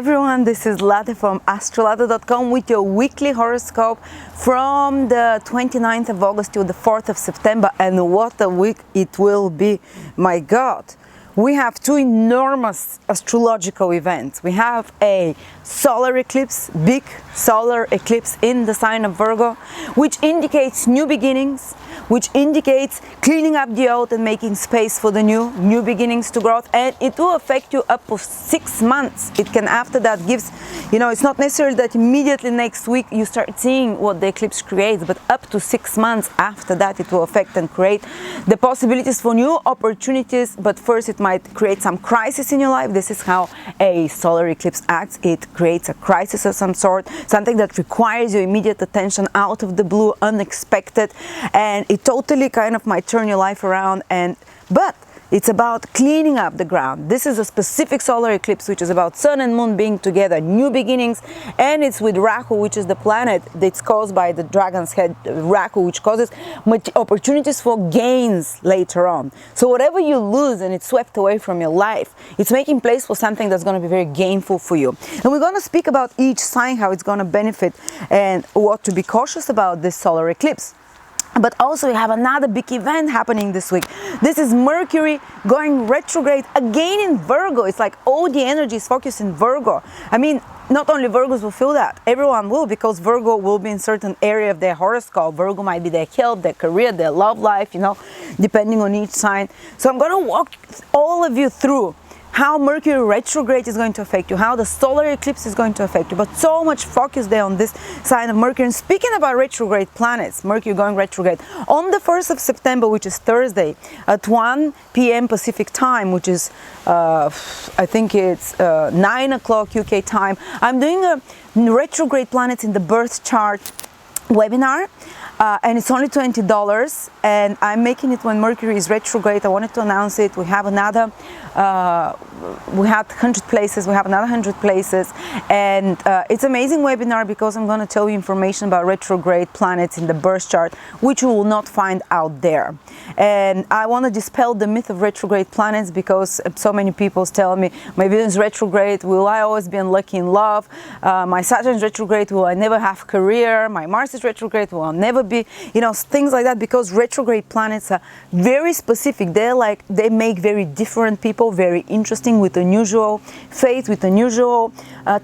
everyone, this is Lata from Astrolada.com with your weekly horoscope from the 29th of August to the 4th of September. And what a week it will be, my God. We have two enormous astrological events. We have a solar eclipse, big solar eclipse in the sign of Virgo, which indicates new beginnings, which indicates cleaning up the old and making space for the new beginnings to growth. And it will affect you up to 6 months. It can, after that, gives, it's not necessary that immediately next week you start seeing what the eclipse creates, but up to 6 months after that it will affect and create the possibilities for new opportunities. But first it might create some crisis in your life. This is how a solar eclipse acts. It creates a crisis of some sort, something that requires your immediate attention out of the blue, unexpected, and it totally kind of might turn your life around. But it's about cleaning up the ground. This is a specific solar eclipse which is about sun and moon being together, new beginnings, and it's with Rahu, which is the planet that's caused by the dragon's head, Rahu, which causes opportunities for gains later on. So whatever you lose and it's swept away from your life, it's making place for something that's going to be very gainful for you. And we're going to speak about each sign, how it's going to benefit and what to be cautious about this solar eclipse. But also we have another big event happening this week. This is Mercury going retrograde again in Virgo. It's like all the energy is focused in Virgo. I mean, not only Virgos will feel that, everyone will, because Virgo will be in certain area of their horoscope. Virgo might be their health, their career, their love life, depending on each sign. So I'm going to walk all of you through how Mercury retrograde is going to affect you, how the solar eclipse is going to affect you, but so much focus there on this sign of Mercury. And speaking about retrograde planets, Mercury going retrograde on the 1st of September, which is Thursday, at 1 p.m. Pacific time, which is, I think it's 9 o'clock UK time, I'm doing a retrograde planets in the birth chart webinar. And it's only $20, and I'm making it when Mercury is retrograde. I wanted to announce it. We have another, we had 100 places, we have another 100 places, and it's an amazing webinar because I'm going to tell you information about retrograde planets in the birth chart, which you will not find out there. And I want to dispel the myth of retrograde planets because so many people tell me, my Venus retrograde, will I always be unlucky in love? My Saturn is retrograde, will I never have career? My Mars is retrograde, will I never be, things like that, because retrograde planets are very specific. They make very different people very interesting, with unusual faith, with unusual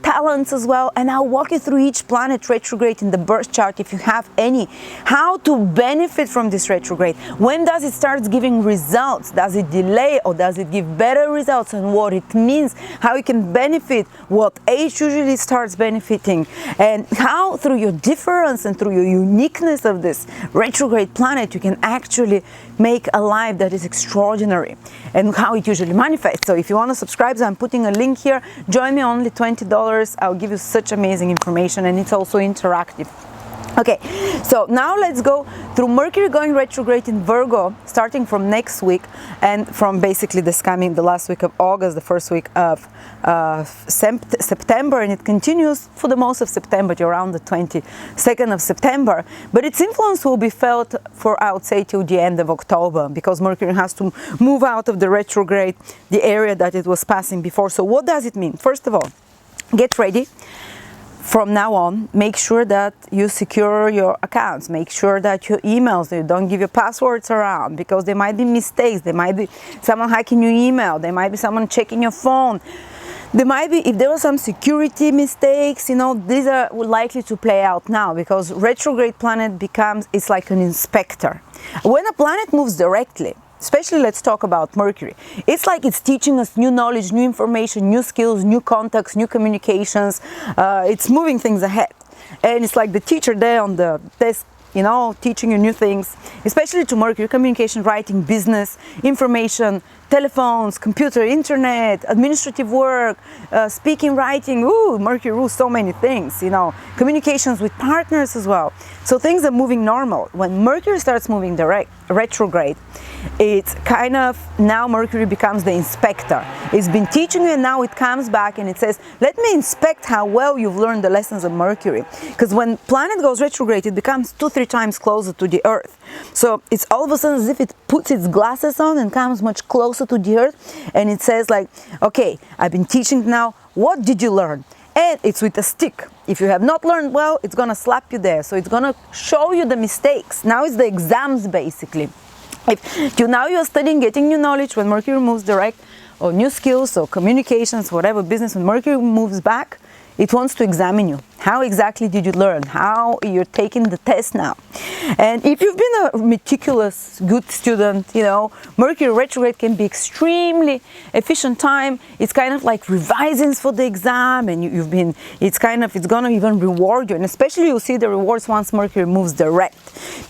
talents as well. And I'll walk you through each planet retrograde in the birth chart, if you have any, how to benefit from this retrograde. When does it start giving results? Does it delay, or does it give better results, and what it means, how you can benefit, what age usually starts benefiting, and how through your difference and through your uniqueness of this retrograde planet you can actually make a life that is extraordinary, and how it usually manifests. So if you want to subscribe, so I'm putting a link here. Join me, only $20. I'll give you such amazing information, and it's also interactive. Okay, so now let's go through Mercury going retrograde in Virgo, starting from next week, and from basically the last week of August, the first week of September, and it continues for the most of September to around the 22nd of September. But its influence will be felt for, I would say, till the end of October, because Mercury has to move out of the retrograde, the area that it was passing before. So what does it mean? First of all, get ready. From now on, make sure that you secure your accounts. Make sure that your emails, you don't give your passwords around, because there might be mistakes. There might be someone hacking your email. There might be someone checking your phone. There might be, if there were some security mistakes, these are likely to play out now, because retrograde planet it's like an inspector. When a planet moves directly, especially let's talk about Mercury, it's like it's teaching us new knowledge, new information, new skills, new contacts, new communications. It's moving things ahead, and it's like the teacher there on the desk, teaching you new things, especially to Mercury, communication, writing, business, information, telephones, computer, internet, administrative work, speaking, writing. Mercury rules so many things, communications with partners as well. So things are moving normal. When Mercury starts moving retrograde, it's kind of, now Mercury becomes the inspector. It's been teaching you, and now it comes back and it says, let me inspect how well you've learned the lessons of Mercury. Because when planet goes retrograde, it becomes 2-3 times closer to the Earth. So it's all of a sudden as if it puts its glasses on and comes much closer to the Earth, and it says like, okay, I've been teaching now, what did you learn? And it's with a stick. If you have not learned well, it's gonna slap you there. So it's gonna show you the mistakes. Now it's the exams basically. If you now you're studying, getting new knowledge when Mercury moves direct, or new skills or communications, whatever business, when Mercury moves back, it wants to examine you. How exactly did you learn? How you're taking the test now? And if you've been a meticulous, good student, you know, Mercury retrograde can be extremely efficient time. It's kind of like revising for the exam, and it's gonna even reward you. And especially you'll see the rewards once Mercury moves direct,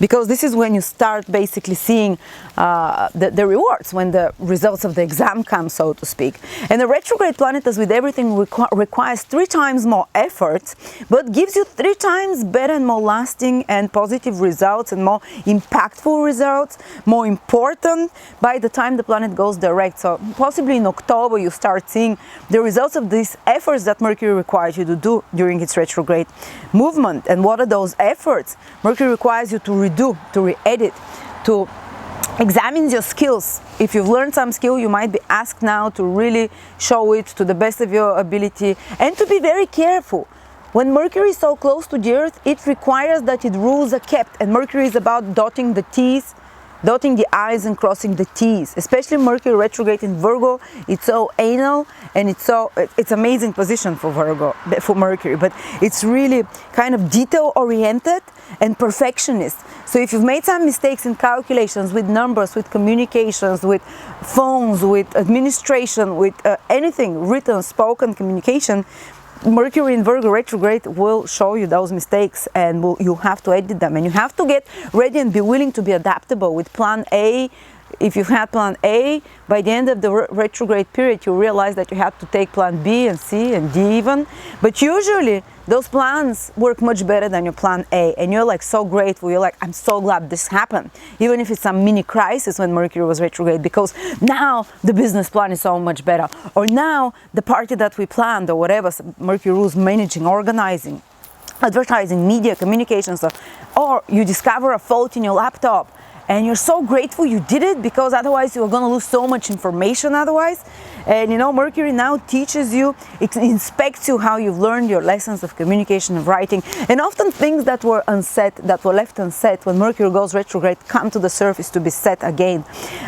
because this is when you start basically seeing the rewards, when the results of the exam come, so to speak. And the retrograde planet, as with everything, requires 3 times more effort, but gives you 3 times better and more lasting and positive results, and more impactful results, more important by the time the planet goes direct. So possibly in October you start seeing the results of these efforts that Mercury requires you to do during its retrograde movement. And what are those efforts? Mercury requires you to redo, to re-edit, to examine your skills. If you've learned some skill, you might be asked now to really show it to the best of your ability, and to be very careful. When Mercury is so close to the Earth, it requires that its rules are kept, and Mercury is about dotting the T's, dotting the I's and crossing the T's. Especially Mercury retrograde in Virgo, it's so anal, and it's amazing position for Mercury, but it's really kind of detail oriented and perfectionist. So if you've made some mistakes in calculations, with numbers, with communications, with phones, with administration, with anything written, spoken communication, Mercury in Virgo retrograde will show you those mistakes, and you have to edit them, and you have to get ready and be willing to be adaptable with plan A. If you've had plan A, by the end of the retrograde period, you realize that you have to take plan B and C and D even. But usually those plans work much better than your plan A, and you're like so grateful. You're like, I'm so glad this happened, even if it's some mini crisis when Mercury was retrograde, because now the business plan is so much better, or now the party that we planned, or whatever Mercury rules, managing, organizing, advertising, media, communications, or you discover a fault in your laptop, and you're so grateful you did it, because otherwise you were going to lose so much information otherwise. And you know, Mercury now teaches you, it inspects you how you've learned your lessons of communication and writing. And often things that were unsaid, that were left unsaid when Mercury goes retrograde, come to the surface to be said again,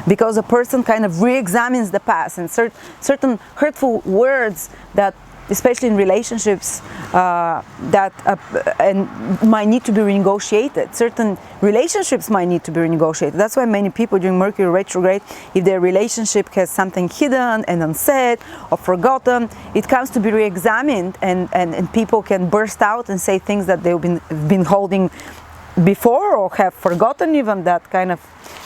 because a person kind of re-examines the past, and certain hurtful words that, especially in relationships, and might need to be renegotiated. Certain relationships might need to be renegotiated. That's why many people during Mercury retrograde, if their relationship has something hidden and unsaid or forgotten, it comes to be re-examined, and people can burst out and say things that they've been holding before, or have forgotten even, that kind of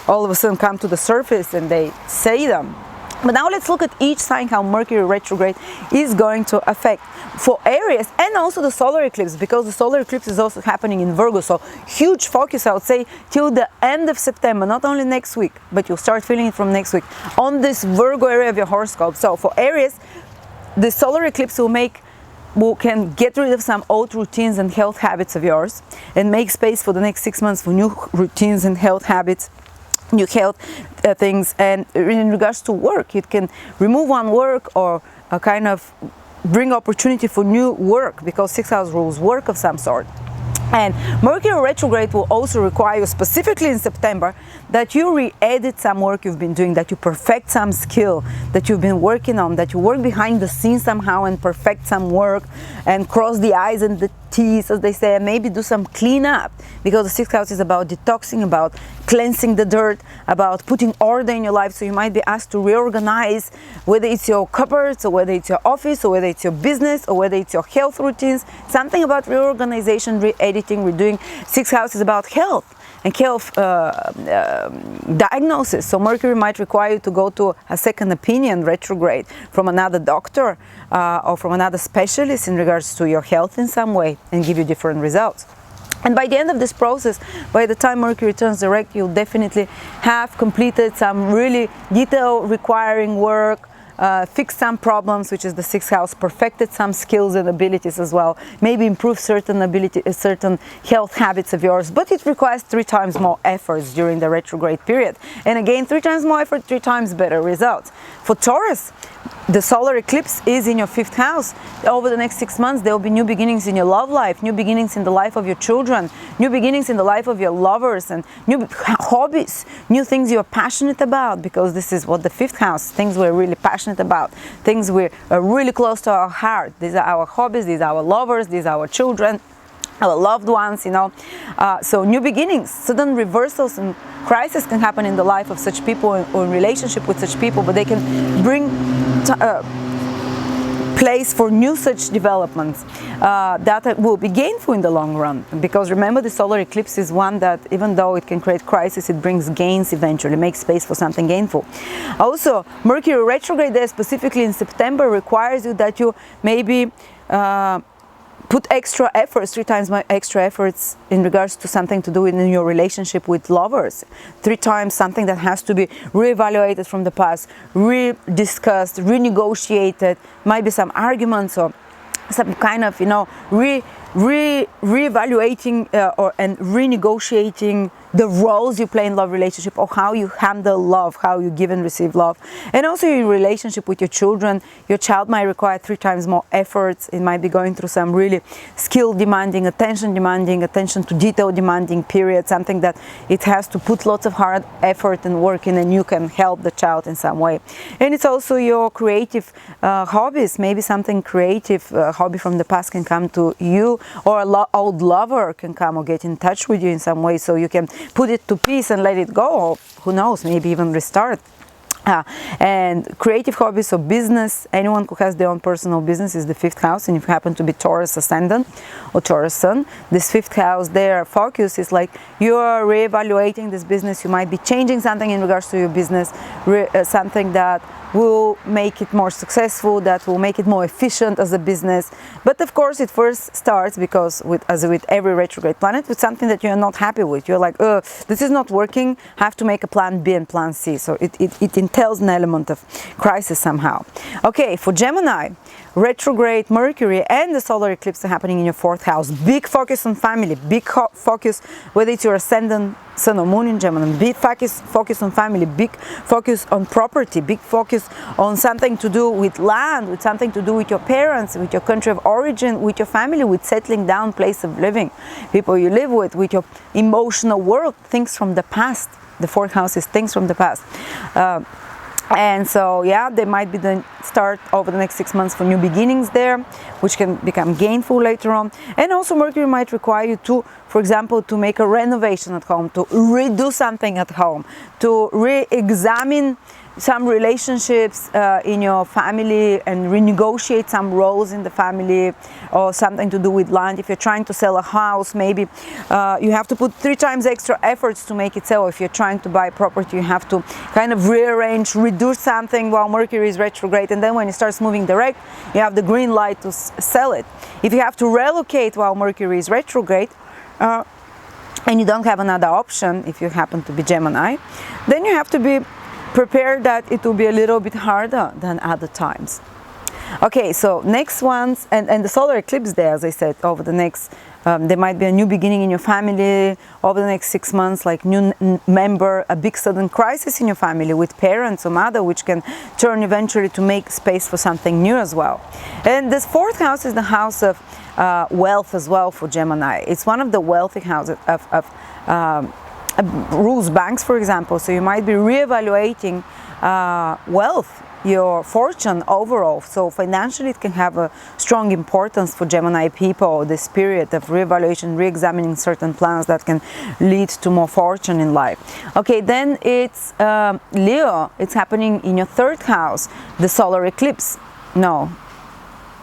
all of a sudden come to the surface and they say them. But now let's look at each sign, how Mercury retrograde is going to affect for Aries, and also the solar eclipse, because the solar eclipse is also happening in Virgo. So huge focus, I would say, till the end of September, not only next week, but you'll start feeling it from next week on this Virgo area of your horoscope. So for Aries, the solar eclipse can get rid of some old routines and health habits of yours, and make space for the next 6 months for new routines and health habits, new health things. And in regards to work, it can remove one work, or kind of bring opportunity for new work, because 6th house rules work of some sort. And Mercury retrograde will also require you, specifically in September, that you re-edit some work you've been doing, that you perfect some skill that you've been working on, that you work behind the scenes somehow and perfect some work, and cross the I's and the T's, as they say, and maybe do some cleanup, because the 6th house is about detoxing, about cleansing the dirt, about putting order in your life. So you might be asked to reorganize, whether it's your cupboards, or whether it's your office, or whether it's your business, or whether it's your health routines. Something about reorganization, re-editing, redoing. 6th house is about health and health diagnosis. So Mercury might require you to go to a second opinion retrograde from another doctor, or from another specialist in regards to your health in some way, and give you different results. And by the end of this process, by the time Mercury turns direct, you'll definitely have completed some really detail requiring work, fixed some problems, which is the 6th house, perfected some skills and abilities as well, maybe improve certain certain health habits of yours, but it requires 3 times more efforts during the retrograde period. And again, 3 times more effort, 3 times better results. For Taurus, the solar eclipse is in your 5th house. Over the next 6 months, there will be new beginnings in your love life, new beginnings in the life of your children, new beginnings in the life of your lovers, and new hobbies, new things you're passionate about, because this is what the 5th house, things we're really passionate about, things we're really close to our heart. These are our hobbies, these are our lovers, these are our children, our loved ones, you know. So new beginnings, sudden reversals and crises can happen in the life of such people or in relationship with such people, but they can bring place for new such developments that will be gainful in the long run. Because remember, the solar eclipse is one that, even though it can create crisis, it brings gains eventually, makes space for something gainful. Also, Mercury retrograde there, specifically in September, requires you that you maybe put extra efforts, 3 times more extra efforts in regards to something to do in your relationship with lovers. 3 times something that has to be reevaluated from the past, rediscussed, renegotiated, might be some arguments or some kind of, you know, reevaluating and renegotiating the roles you play in love relationship, or how you handle love, how you give and receive love. And also your relationship with your children. Your child might require 3 times more efforts. It might be going through some really skill demanding, attention to detail demanding period, something that it has to put lots of hard effort and work in, and you can help the child in some way. And it's also your creative hobbies. Maybe something creative, hobby from the past can come to you, or an old lover can come or get in touch with you in some way, so you can put it to peace and let it go, or who knows, maybe even restart. And creative hobbies or business, anyone who has their own personal business is the 5th house, and if you happen to be Taurus ascendant or Taurus sun, this 5th house, their focus is like you are reevaluating this business. You might be changing something in regards to your business, something that will make it more successful, that will make it more efficient as a business. But of course it first starts, because as with every retrograde planet, with something that you're not happy with. You're like, this is not working, have to make a plan B and plan C. So it entails an element of crisis somehow. Okay, for Gemini, retrograde Mercury and the solar eclipse are happening in your 4th house. Big focus on family, big focus, whether it's your ascendant, sun or moon in Gemini, big focus on family, big focus on property, big focus on something to do with land, with something to do with your parents, with your country of origin, with your family, with settling down, place of living, people you live with your emotional world, things from the past. The 4th house is things from the past. And so, yeah, they might be the start over the next 6 months for new beginnings there, which can become gainful later on. And also Mercury might require you to, for example, to make a renovation at home, to redo something at home, to re-examine some relationships in your family and renegotiate some roles in the family, or something to do with land. If you're trying to sell a house, maybe you have to put 3 times extra efforts to make it sell. If you're trying to buy property, you have to kind of rearrange, redo something while Mercury is retrograde, and then when it starts moving direct, you have the green light to sell it. If you have to relocate while Mercury is retrograde, and you don't have another option, if you happen to be Gemini, then you have to be prepared that it will be a little bit harder than other times. Okay, so next ones, and the solar eclipse there, as I said, over the next, there might be a new beginning in your family over the next 6 months, like new member, a big sudden crisis in your family with parents or mother, which can turn eventually to make space for something new as well. And this 4th house is the house of wealth as well for Gemini. It's one of the wealthy houses of rules banks, for example. So you might be reevaluating wealth, your fortune overall. So financially it can have a strong importance for Gemini people, this period of reevaluation, re-examining certain plans that can lead to more fortune in life. Okay, then it's Leo. It's happening in your 3rd house, the solar eclipse. No,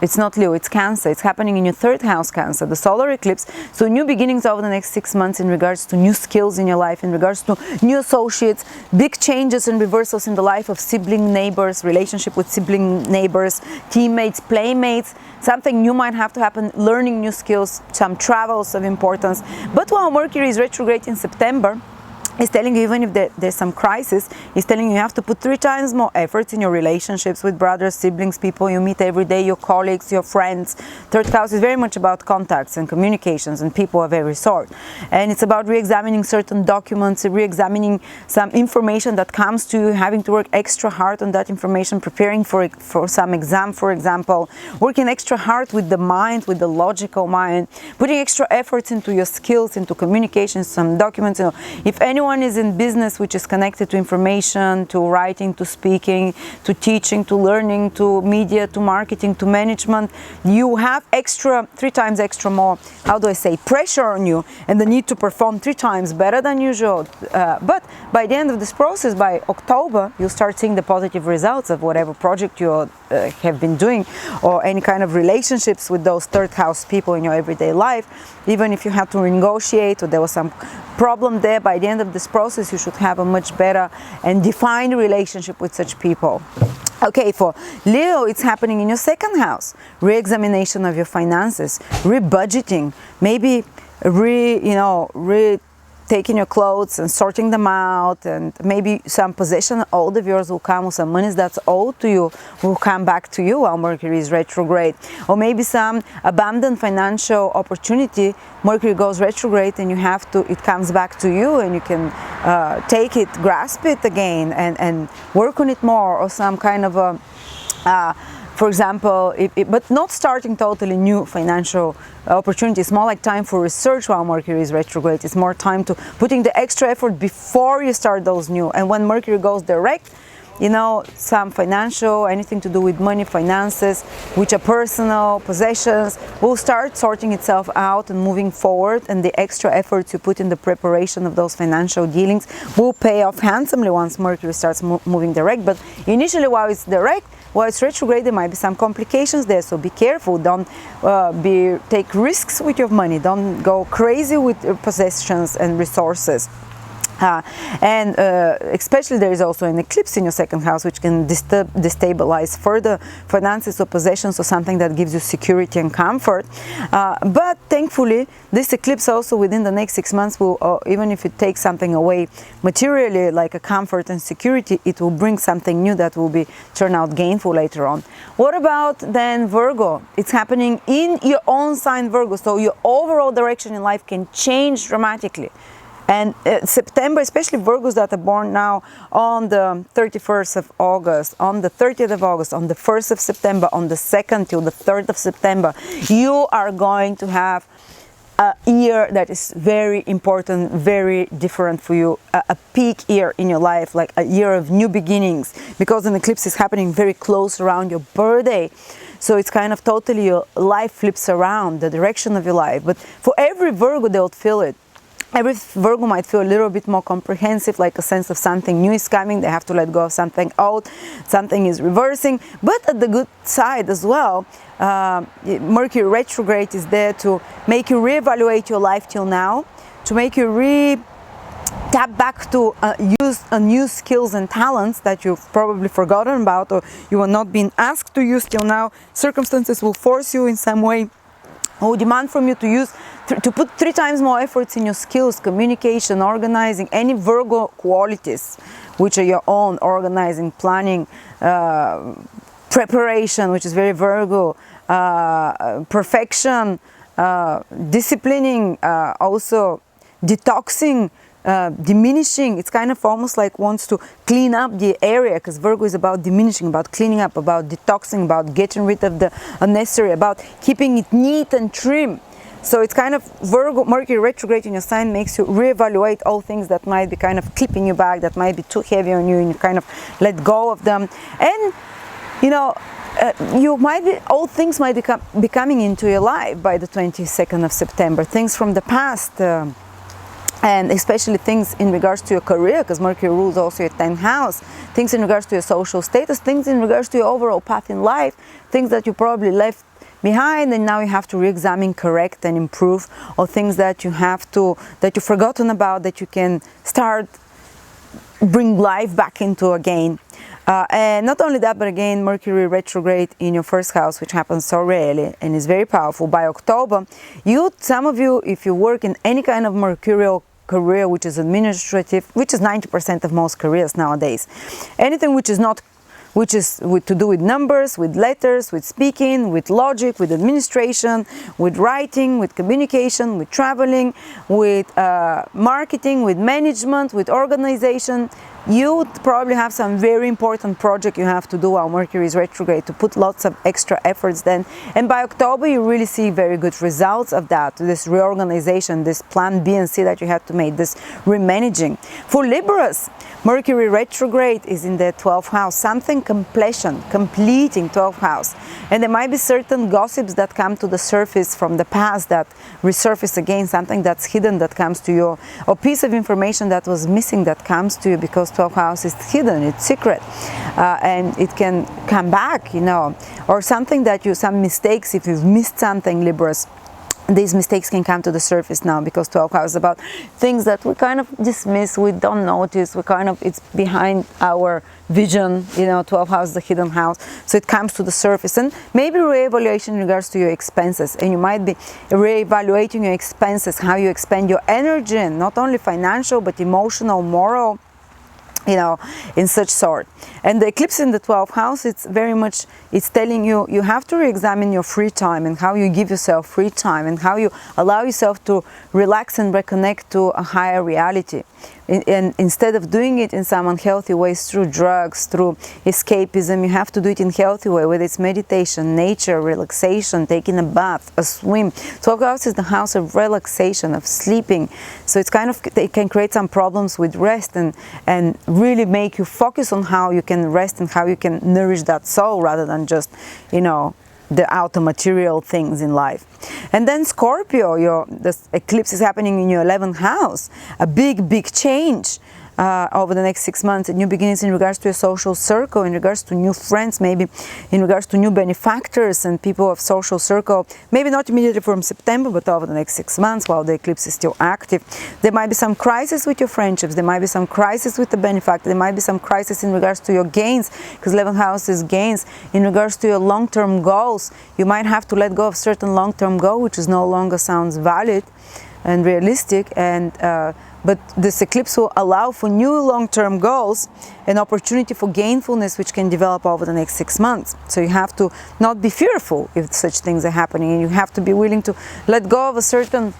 it's not Leo, it's Cancer. It's happening in your 3rd house, Cancer, the solar eclipse. So new beginnings over the next 6 months in regards to new skills in your life, in regards to new associates, big changes and reversals in the life of sibling neighbors, relationship with sibling neighbors, teammates, playmates. Something new might have to happen, learning new skills, some travels of importance. But while Mercury is retrograde in September, It's telling you, even if there's some crisis, it's telling you have to put 3 times more efforts in your relationships with brothers, siblings, people you meet every day, your colleagues, your friends. Third house is very much about contacts and communications and people of every sort. And it's about re-examining certain documents, re-examining some information that comes to you, having to work extra hard on that information, preparing for some exam, for example, working extra hard with the mind, with the logical mind, putting extra efforts into your skills, into communications, some documents. You know, if anyone is in business which is connected to information, to writing, to speaking, to teaching, to learning, to media, to marketing, to management, you have 3 times extra more, how do I say, pressure on you, and the need to perform 3 times better than usual. But by the end of this process, by October, you'll start seeing the positive results of whatever project you have been doing, or any kind of relationships with those third house people in your everyday life. Even if you had to renegotiate or there was some problem there, by the end of this process you should have a much better and defined relationship with such people. Okay, for Leo, it's happening in your second house. Re-examination of your finances, re-budgeting, maybe taking your clothes and sorting them out, and maybe some possession owed of yours will come, or some monies that's owed to you will come back to you while Mercury is retrograde. Or maybe some abandoned financial opportunity, Mercury goes retrograde and it comes back to you, and you can take it, grasp it again, and work on it more, or some kind of a for example, but not starting totally new financial opportunities. More like time for research while Mercury is retrograde. It's more time to putting the extra effort before you start those new. And when Mercury goes direct, some financial, anything to do with money, finances, which are personal, possessions, will start sorting itself out and moving forward, and the extra efforts you put in the preparation of those financial dealings will pay off handsomely once Mercury starts moving direct. But initially, while it's direct, while it's retrograde, there might be some complications there, so be careful. Don't take risks with your money. Don't go crazy with your possessions and resources. Especially there is also an eclipse in your second house, which can destabilize further finances or possessions, or something that gives you security and comfort. But thankfully, this eclipse also within the next 6 months will, even if it takes something away materially, like a comfort and security, it will bring something new that will turn out gainful later on. What about then Virgo? It's happening in your own sign, Virgo, so your overall direction in life can change dramatically. And September, especially Virgos that are born now on the 31st of August, on the 30th of August, on the 1st of September, on the 2nd till the 3rd of September, you are going to have a year that is very important, very different for you, a peak year in your life, like a year of new beginnings, because an eclipse is happening very close around your birthday. So it's kind of totally your life flips around, the direction of your life. But for every Virgo, they'll feel it. Every Virgo might feel a little bit more comprehensive, like a sense of something new is coming. They have to let go of something old, something is reversing. But at the good side as well, Mercury retrograde is there to make you reevaluate your life till now, to make you tap back to use new skills and talents that you've probably forgotten about, or you are not being asked to use till now. Circumstances will force you in some way, or demand from you to put 3 times more efforts in your skills, communication, organizing, any Virgo qualities, which are your own: organizing, planning, preparation, which is very Virgo, perfection, disciplining, also detoxing, diminishing. It's kind of almost like wants to clean up the area, because Virgo is about diminishing, about cleaning up, about detoxing, about getting rid of the unnecessary, about keeping it neat and trim. So it's kind of Virgo, Mercury retrograde in your sign makes you reevaluate all things that might be kind of clipping you back, that might be too heavy on you, and you kind of let go of them. And old things might be coming into your life by the 22nd of September, things from the past. And especially things in regards to your career, because Mercury rules also your 10th house, things in regards to your social status, things in regards to your overall path in life, things that you probably left behind and now you have to re-examine, correct and improve, or things that you've forgotten about, that you can start bring life back into again. And not only that, but again, Mercury retrograde in your first house, which happens so rarely and is very powerful. By October, some of you, if you work in any kind of mercurial career which is administrative, which is 90% of most careers nowadays. Anything which is not, which is to do with numbers, with letters, with speaking, with logic, with administration, with writing, with communication, with traveling, with marketing, with management, with organization. You probably have some very important project you have to do while Mercury is retrograde, to put lots of extra efforts then. And by October, you really see very good results of that, this reorganization, this plan B and C that you have to make, this remanaging. For Libras, Mercury retrograde is in the 12th house, something completion, completing 12th house. And there might be certain gossips that come to the surface from the past that resurface again, something that's hidden that comes to you, or piece of information that was missing that comes to you, because 12th house is hidden, it's secret, and it can come back, you know, or something that you, some mistakes, if you've missed something, Libras, these mistakes can come to the surface now, because 12th house is about things that we kind of dismiss, we don't notice, we kind of, it's behind our vision, you know. 12th house is the hidden house, so it comes to the surface. And maybe re-evaluation in regards to your expenses, and you might be re-evaluating your expenses, how you expend your energy, not only financial but emotional, moral, you know, in such sort. And the eclipse in the 12th house, it's very much, it's telling you, you have to re-examine your free time and how you give yourself free time and how you allow yourself to relax and reconnect to a higher reality. And instead of doing it in some unhealthy ways, through drugs, through escapism, you have to do it in healthy way, whether it's meditation, nature, relaxation, taking a bath, a swim. 12th house is the house of relaxation, of sleeping. So it's kind of, it can create some problems with rest, and really make you focus on how you can rest and how you can nourish that soul, rather than just, you know, the outer material things in life. And then Scorpio, this eclipse is happening in your 11th house, a big change over the next 6 months, new beginnings in regards to your social circle, in regards to new friends, maybe in regards to new benefactors and people of social circle, maybe not immediately from September, but over the next 6 months while the eclipse is still active. There might be some crisis with your friendships, there might be some crisis with the benefactor, there might be some crisis in regards to your gains, because 11th house is gains. In regards to your long-term goals, you might have to let go of certain long-term goal which is no longer sounds valid and realistic, and but this eclipse will allow for new long-term goals, an opportunity for gainfulness which can develop over the next 6 months. So you have to not be fearful if such things are happening, and you have to be willing to let go of a certain,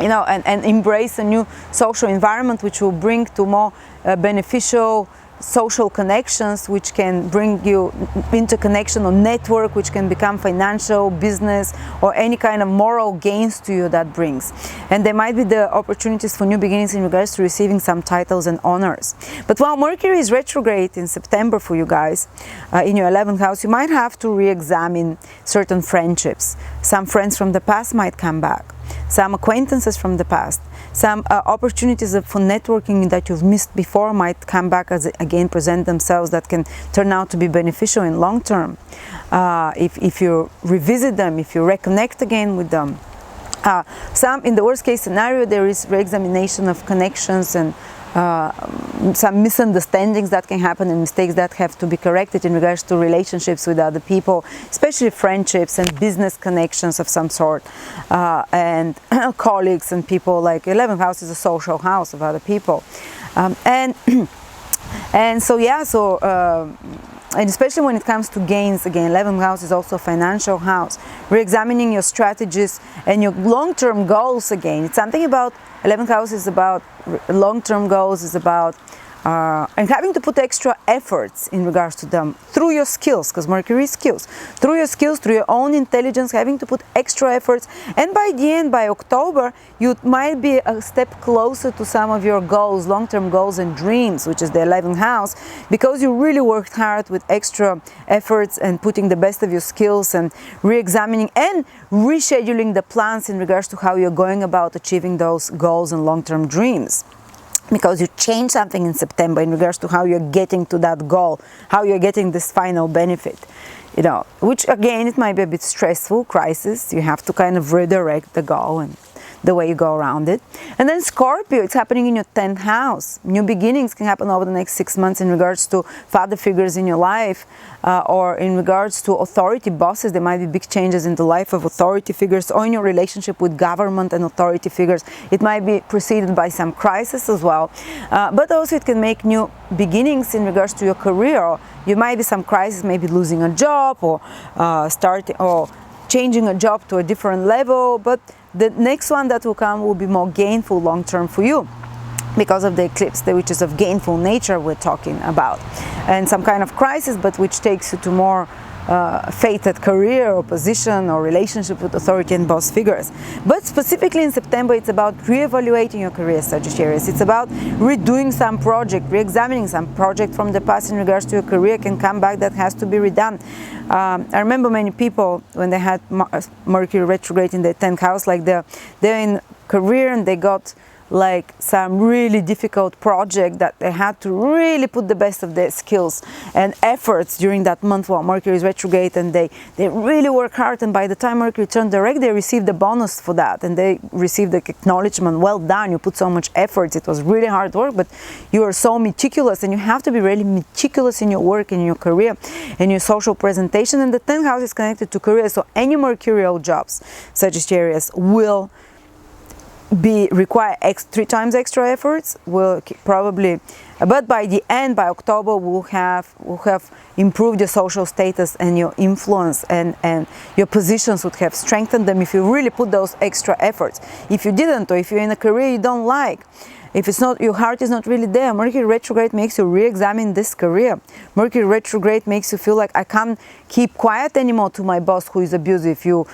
you know, and embrace a new social environment which will bring to more beneficial social connections, which can bring you interconnection or network, which can become financial, business, or any kind of moral gains to you that brings. And there might be the opportunities for new beginnings in regards to receiving some titles and honors. But while Mercury is retrograde in September for you guys, in your 11th house, you might have to re-examine certain friendships. Some friends from the past might come back, some acquaintances from the past, some opportunities for networking that you've missed before might come back, as again present themselves, that can turn out to be beneficial in long term. If you revisit them, if you reconnect again with them. Some, in the worst case scenario, there is re-examination of connections and some misunderstandings that can happen and mistakes that have to be corrected in regards to relationships with other people, especially friendships and business connections of some sort, and colleagues and people. Like 11th house is a social house of other people, and so yeah, and especially when it comes to gains, again, 11th house is also a financial house. Re-examining your strategies and your long-term goals again. It's something about 11th house is about long-term goals, is about and having to put extra efforts in regards to them through your skills, because Mercury is skills. Through your skills, through your own intelligence, having to put extra efforts. And by the end, by October, you might be a step closer to some of your goals, long-term goals and dreams, which is the 11th house, because you really worked hard with extra efforts and putting the best of your skills and re-examining and rescheduling the plans in regards to how you're going about achieving those goals and long-term dreams. Because you change something in September in regards to how you're getting to that goal, how you're getting this final benefit, you know, which again, it might be a bit stressful, crisis. You have to kind of redirect the goal and the way you go around it. And then Scorpio, it's happening in your 10th house. New beginnings can happen over the next 6 months in regards to father figures in your life, or in regards to authority bosses. There might be big changes in the life of authority figures, or in your relationship with government and authority figures. It might be preceded by some crisis as well, but also it can make new beginnings in regards to your career. You might be some crisis, maybe losing a job, or starting or changing a job to a different level, but the next one that will come will be more gainful long term for you, because of the eclipse, which is of gainful nature we're talking about, and some kind of crisis, but which takes you to more fated career or position or relationship with authority and boss figures. But specifically in September, it's about reevaluating your career, Sagittarius. It's about redoing some project, re-examining some project from the past in regards to your career can come back that has to be redone. I remember many people when they had Mercury retrograde in their 10th house, like they're in career and they got like some really difficult project that they had to really put the best of their skills and efforts during that month while Mercury is retrograde, and they really work hard, and by the time Mercury turned direct, they received the bonus for that, and they received the acknowledgement, well done, you put so much effort, it was really hard work, but you are so meticulous, and you have to be really meticulous in your work, in your career, in your social presentation. And the 10th house is connected to career, so any mercurial jobs, Sagittarius, will require 3 times extra efforts, will probably, but by the end, by October, we'll have improved your social status and your influence, and your positions would have strengthened them if you really put those extra efforts. If you didn't, or if you're in a career you don't like, if it's not, your heart is not really there, Mercury retrograde makes you re-examine this career. Mercury retrograde makes you feel like, I can't keep quiet anymore to my boss who is abusive. You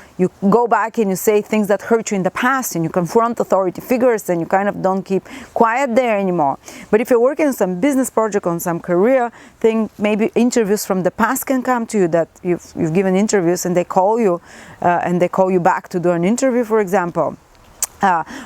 go back and you say things that hurt you in the past, and you confront authority figures, and you kind of don't keep quiet there anymore. But if you're working on some business project, on some career thing, maybe interviews from the past can come to you, that you've given interviews and they call you back to do an interview, for example.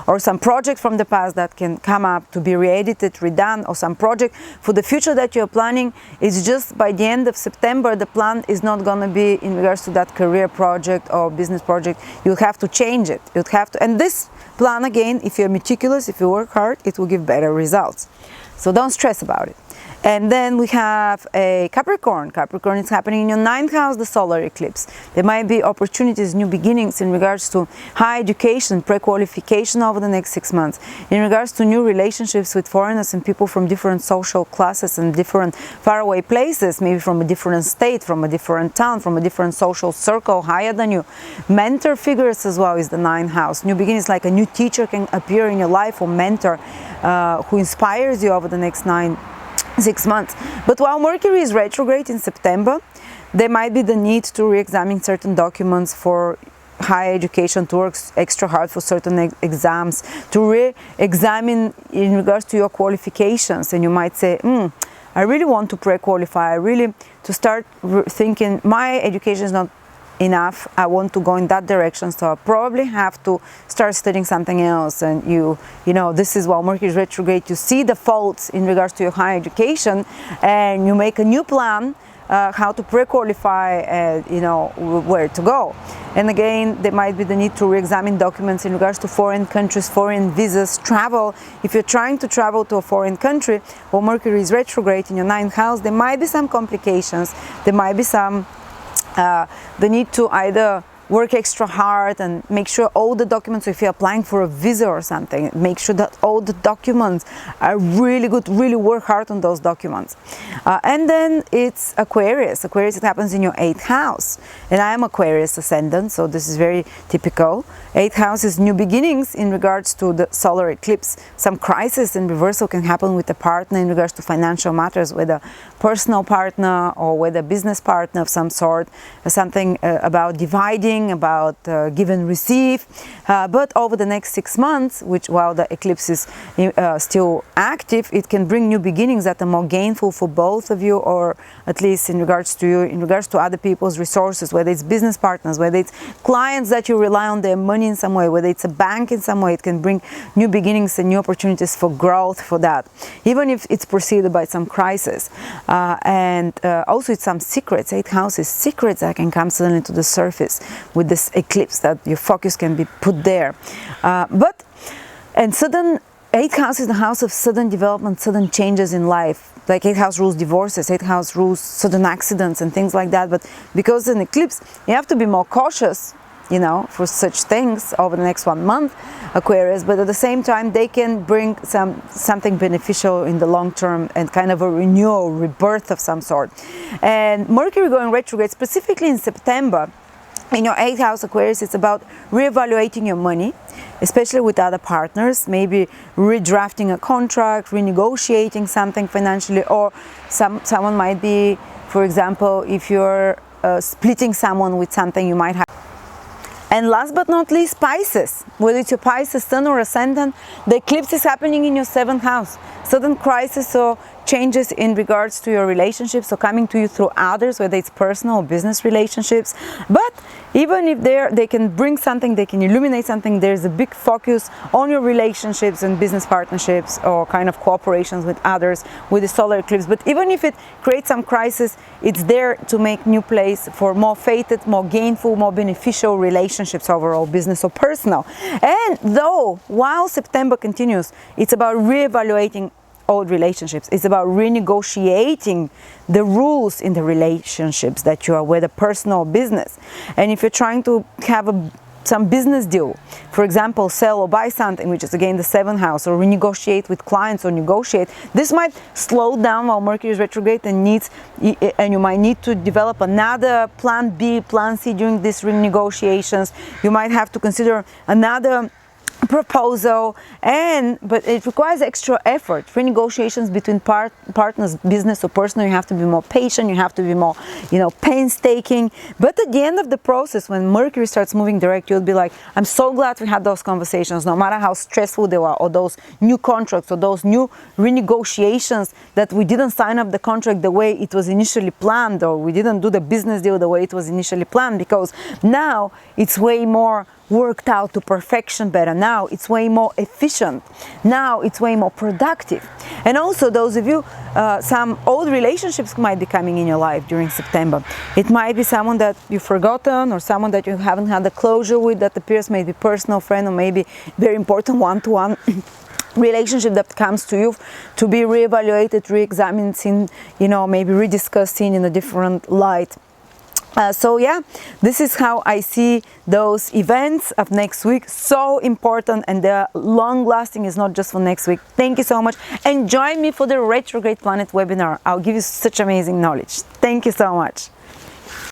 Or some project from the past that can come up to be re-edited, redone, or some project for the future that you're planning. It's just by the end of September, the plan is not going to be in regards to that career project or business project. You'll have to change it. You'll have to, and this plan, again, if you're meticulous, if you work hard, it will give better results. So don't stress about it. And then we have a Capricorn. Capricorn is happening in your 9th house, the solar eclipse. There might be opportunities, new beginnings in regards to higher education, pre-qualification over the next 6 months. In regards to new relationships with foreigners and people from different social classes and different faraway places, maybe from a different state, from a different town, from a different social circle higher than you. Mentor figures as well is the 9th house. New beginnings, like a new teacher can appear in your life, or mentor who inspires you over the next 6 months. But while Mercury is retrograde in September, there might be the need to re-examine certain documents for higher education, to work extra hard for certain exams, to re-examine in regards to your qualifications. And you might say, I really want to pre-qualify, I really to start thinking my education is not enough, I want to go in that direction, so I probably have to start studying something else. And you know, this is while Mercury is retrograde, you see the faults in regards to your higher education, and you make a new plan how to pre-qualify, you know, where to go. And again, there might be the need to re-examine documents in regards to foreign countries, foreign visas, travel. If you're trying to travel to a foreign country, while Mercury is retrograde in your 9th house, there might be some complications, there might be some the need to either work extra hard and make sure all the documents, if you're applying for a visa or something, make sure that all the documents are really good, really work hard on those documents. And then it's Aquarius. Aquarius, it happens in your 8th house. And I am Aquarius ascendant, so this is very typical. 8th house is new beginnings in regards to the solar eclipse. Some crisis and reversal can happen with a partner in regards to financial matters, whether personal partner or whether business partner of some sort, something about dividing, about give and receive. But over the next 6 months, which while the eclipse is still active, it can bring new beginnings that are more gainful for both of you, or at least in regards to you, in regards to other people's resources, whether it's business partners, whether it's clients that you rely on their money in some way, whether it's a bank in some way. It can bring new beginnings and new opportunities for growth for that, even if it's preceded by some crisis. And also it's some secrets. 8th house is secrets that can come suddenly to the surface. with this eclipse, that your focus can be put there. And sudden, 8th house is the house of sudden development, sudden changes in life. Like 8th house rules divorces, 8th house rules sudden accidents and things like that. But because of an eclipse, you have to be more cautious, you know, for such things over the next 1 month, Aquarius. But at the same time, they can bring something beneficial in the long term and kind of a renewal, rebirth of some sort. And Mercury going retrograde, specifically in September, in your 8th house, Aquarius, it's about reevaluating your money, especially with other partners, maybe redrafting a contract, renegotiating something financially, or someone might be, for example, if you're splitting someone with something, you might have. And last but not least, Pisces. Whether it's your Pisces sun or ascendant, the eclipse is happening in your 7th house. Sudden crisis or changes in regards to your relationships, or coming to you through others, whether it's personal or business relationships. But even if they can bring something, they can illuminate something, there's a big focus on your relationships and business partnerships or kind of cooperations with others with the solar eclipse. But even if it creates some crisis, it's there to make new place for more fated, more gainful, more beneficial relationships overall, business or personal. And though while September continues, it's about reevaluating old relationships. It's about renegotiating the rules in the relationships that you are, whether personal or business. And if you're trying to have some business deal, for example, sell or buy something, which is again the 7th house, or renegotiate with clients or negotiate, this might slow down while Mercury is retrograde and you might need to develop another plan B, plan C during these renegotiations. You might have to consider another proposal, but it requires extra effort. Renegotiations between partners, business or personal, you have to be more patient, you have to be more, painstaking. But at the end of the process, when Mercury starts moving direct, you'll be like, I'm so glad we had those conversations, no matter how stressful they were, or those new contracts, or those new renegotiations that we didn't sign up the contract the way it was initially planned, or we didn't do the business deal the way it was initially planned, because now it's way more worked out to perfection better. Now it's way more efficient. Now it's way more productive. And also, those of you, some old relationships might be coming in your life during September. It might be someone that you've forgotten, or someone that you haven't had the closure with, that appears maybe personal friend, or maybe very important one-to-one relationship that comes to you to be reevaluated, re-examined, seen, maybe rediscussed, seen in a different light. So yeah, this is how I see those events of next week. So important, and they're long lasting. Is not just for next week. Thank you so much, and join me for the Retrograde Planet webinar. I'll give you such amazing knowledge. Thank you so much.